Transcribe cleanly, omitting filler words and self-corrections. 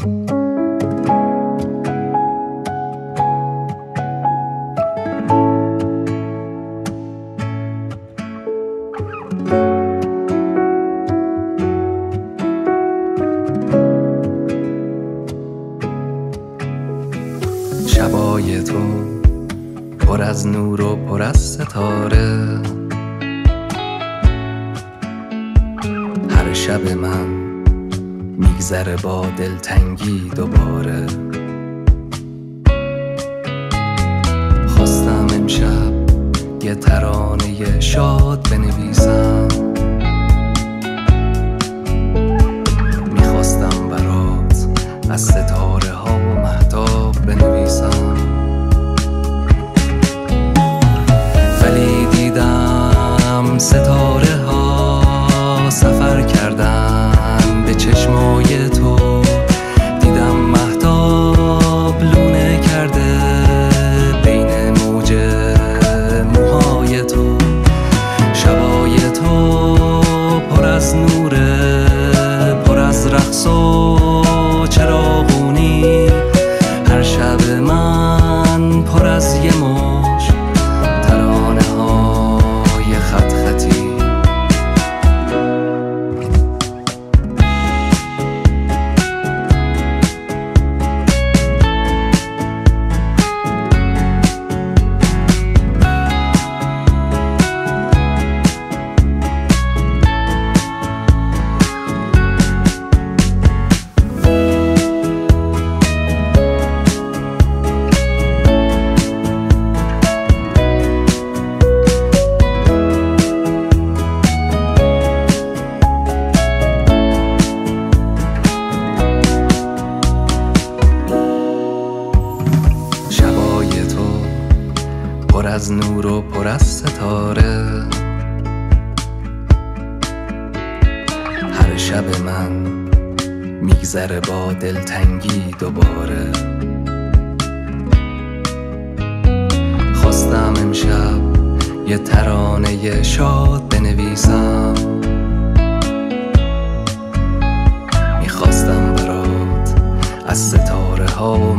شبای تو پر از نور و پر از ستاره، هر شب من میگذره با دلتنگی دوباره. خواستم امشب یه ترانه شاد بنویسم، میخواستم برات از ستاره ها و مهتاب بنویسم، ولی دیدم ستاره ها سفر کردن به چشمای تو. دیدم مهتاب لونه کرده بین موج موهای تو. شبای تو پر از نوره، پر از رقص و چراغونی. هر شب من پر از یه موج ترانه های خط خطی. پر از نور و پر از ستاره، هر شب من میگذره با دلتنگی دوباره. خواستم امشب یه ترانه شاد بنویسم، میخواستم برات از ستاره ها و